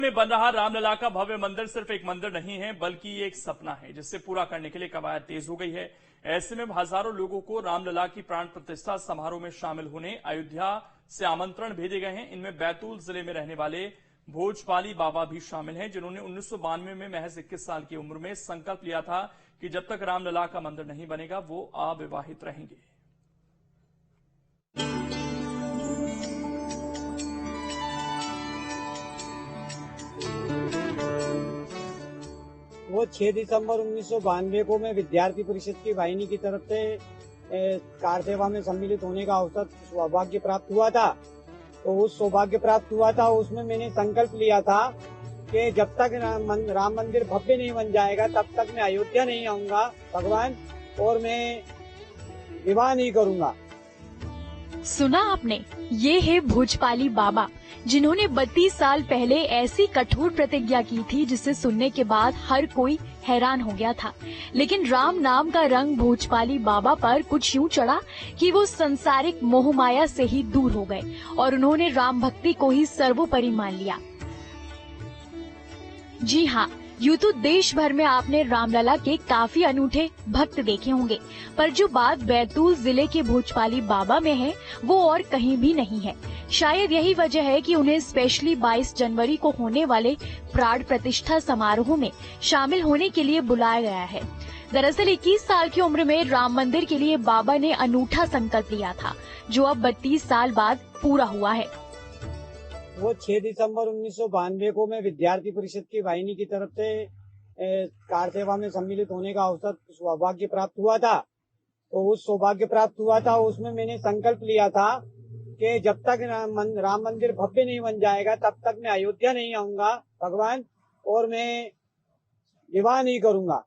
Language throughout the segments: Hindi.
में बन रहा रामलला का भव्य मंदिर सिर्फ एक मंदिर नहीं है, बल्कि ये एक सपना है जिससे पूरा करने के लिए कवायद तेज हो गई है। ऐसे में हजारों लोगों को रामलला की प्राण प्रतिष्ठा समारोह में शामिल होने अयोध्या से आमंत्रण भेजे गए हैं। इनमें बैतूल जिले में रहने वाले भोजपाली बाबा भी शामिल हैं, जिन्होंने 1992 में महज 21 साल की उम्र में संकल्प लिया था कि जब तक रामलला का मंदिर नहीं बनेगा वो अविवाहित रहेंगे। वो 6 दिसंबर 1992 को मैं विद्यार्थी परिषद की वाहिनी की तरफ से कार सेवा में सम्मिलित होने का अवसर सौभाग्य प्राप्त हुआ था। तो उस सौभाग्य प्राप्त हुआ था, उसमें मैंने संकल्प लिया था कि जब तक राम मंदिर भव्य नहीं बन जाएगा तब तक मैं अयोध्या नहीं आऊंगा भगवान, और मैं विवाह नहीं करूंगा। सुना आपने, ये है भोजपाली बाबा, जिन्होंने 32 साल पहले ऐसी कठोर प्रतिज्ञा की थी जिसे सुनने के बाद हर कोई हैरान हो गया था। लेकिन राम नाम का रंग भोजपाली बाबा पर कुछ यूं चढ़ा कि वो संसारिक मोहमाया से ही दूर हो गए और उन्होंने राम भक्ति को ही सर्वोपरि मान लिया। जी हाँ, यूं तो देश भर में आपने रामलला के काफी अनूठे भक्त देखे होंगे, पर जो बात बैतूल जिले के भोजपाली बाबा में है वो और कहीं भी नहीं है। शायद यही वजह है कि उन्हें स्पेशली 22 जनवरी को होने वाले प्राण प्रतिष्ठा समारोह में शामिल होने के लिए बुलाया गया है। दरअसल 21 साल की उम्र में राम मंदिर के लिए बाबा ने अनूठा संकल्प लिया था, जो अब 32 साल बाद पूरा हुआ है। वो 6 दिसंबर 1992 को मैं विद्यार्थी परिषद की वाहिनी की तरफ से कार सेवा में सम्मिलित होने का अवसर सौभाग्य प्राप्त हुआ था। तो उस सौभाग्य प्राप्त हुआ था, उसमें मैंने संकल्प लिया था कि जब तक राम मंदिर भव्य नहीं बन जाएगा तब तक मैं अयोध्या नहीं आऊंगा भगवान, और मैं विवाह नहीं करूंगा।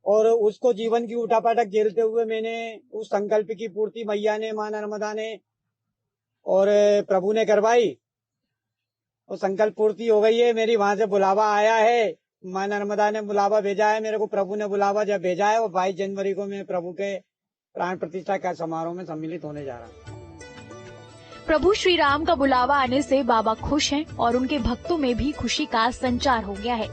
और उसको जीवन की उठापटक झेलते हुए मैंने उस संकल्प की पूर्ति मैया ने, मां नर्मदा ने और प्रभु ने करवाई। वो संकल्प पूर्ति हो गई है। मेरी वहां से बुलावा आया है, मां नर्मदा ने बुलावा भेजा है मेरे को, प्रभु ने बुलावा जब भेजा है, वो 22 जनवरी को मैं प्रभु के प्राण प्रतिष्ठा का समारोह में सम्मिलित होने जा रहा हूँ। प्रभु श्री राम का बुलावा आने से बाबा खुश हैं और उनके भक्तों में भी खुशी का संचार हो गया है।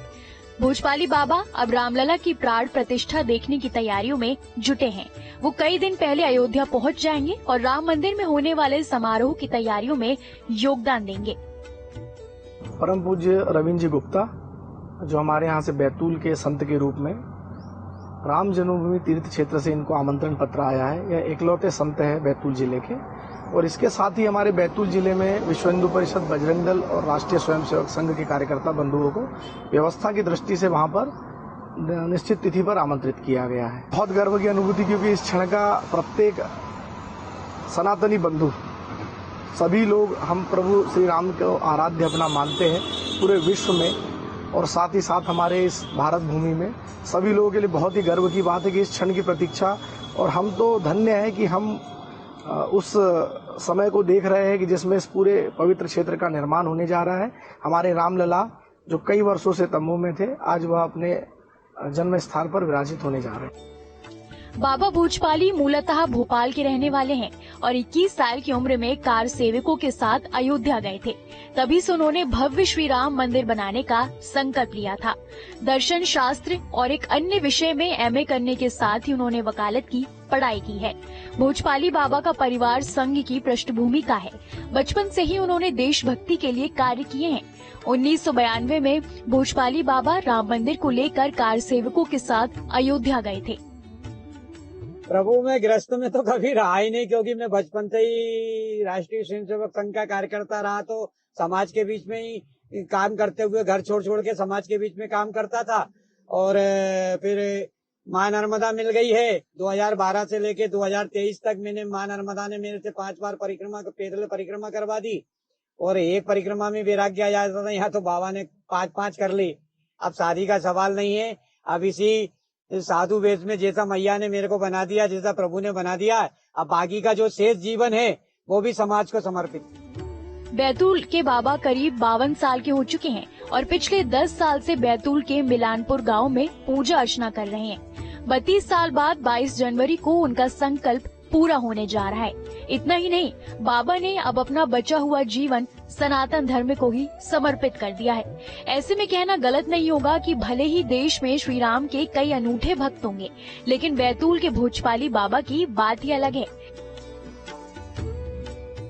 भोजपाली बाबा अब रामलला की प्राण प्रतिष्ठा देखने की तैयारियों में जुटे हैं। वो कई दिन पहले अयोध्या पहुंच जाएंगे और राम मंदिर में होने वाले समारोह की तैयारियों में योगदान देंगे। परम पूज्य रविंद्र जी गुप्ता, जो हमारे यहाँ से बैतूल के संत के रूप में राम जन्मभूमि तीर्थ क्षेत्र से इनको आमंत्रण पत्र आया है। यह इकलौते संत है बैतूल जिले के, और इसके साथ ही हमारे बैतूल जिले में विश्व हिंदू परिषद, बजरंग दल और राष्ट्रीय स्वयंसेवक संघ के कार्यकर्ता बंधुओं को व्यवस्था की दृष्टि से वहां पर निश्चित तिथि पर आमंत्रित किया गया है। बहुत गर्व की अनुभूति, क्योंकि इस क्षण का प्रत्येक सनातनी बंधु, सभी लोग हम प्रभु श्री राम को आराध्य अपना मानते हैं पूरे विश्व में, और साथ ही साथ हमारे इस भारत भूमि में सभी लोगों के लिए बहुत ही गर्व की बात है कि इस क्षण की प्रतीक्षा, और हम तो धन्य हैं कि हम उस समय को देख रहे हैं कि जिसमें इस पूरे पवित्र क्षेत्र का निर्माण होने जा रहा है। हमारे रामलला जो कई वर्षों से तंबू में थे, आज वह अपने जन्म स्थान पर विराजित होने जा रहे हैं। बाबा भोजपाली मूलतः भोपाल के रहने वाले हैं और 21 साल की उम्र में कार सेवकों के साथ अयोध्या गए थे। तभी से उन्होंने भव्य श्री राम मंदिर बनाने का संकल्प लिया था। दर्शन शास्त्र और एक अन्य विषय में एमए करने के साथ ही उन्होंने वकालत की पढ़ाई की है। भोजपाली बाबा का परिवार संघ की पृष्ठभूमि का है। बचपन से ही उन्होंने देशभक्ति के लिए कार्य किए हैं। 1992 में भोजपाली बाबा राम मंदिर को लेकर कार सेवकों के साथ अयोध्या गए थे। प्रभु में गृहस्थ में तो कभी रहा ही नहीं, क्योंकि मैं बचपन से ही राष्ट्रीय स्वयंसेवक संघ का कार्यकर्ता रहा, तो समाज के बीच में ही काम करते हुए घर छोड़ के समाज के बीच में काम करता था। और फिर मां नर्मदा मिल गई है। 2012 से लेके 2023 तक मैंने, मां नर्मदा ने मेरे से 5 बार पैदल परिक्रमा करवा दी, और एक परिक्रमा में वैराग्य आ जाता था, यहाँ तो बाबा ने 5-5 कर ली। अब शादी का सवाल नहीं है, अब इसी साधु वेश में जैसा मैया ने मेरे को बना दिया, जैसा प्रभु ने बना दिया, अब बाकी का जो शेष जीवन है वो भी समाज को समर्पित। बैतूल के बाबा करीब 52 साल के हो चुके हैं और पिछले 10 साल से बैतूल के मिलानपुर गांव में पूजा अर्चना कर रहे हैं। 32 साल बाद 22 जनवरी को उनका संकल्प पूरा होने जा रहा है। इतना ही नहीं, बाबा ने अब अपना बचा हुआ जीवन सनातन धर्म को ही समर्पित कर दिया है। ऐसे में कहना गलत नहीं होगा कि भले ही देश में श्री राम के कई अनूठे भक्त होंगे, लेकिन बैतूल के भोजपाली बाबा की बात ही अलग है।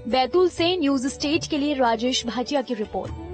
बैतूल से न्यूज स्टेट के लिए राजेश भाटिया की रिपोर्ट।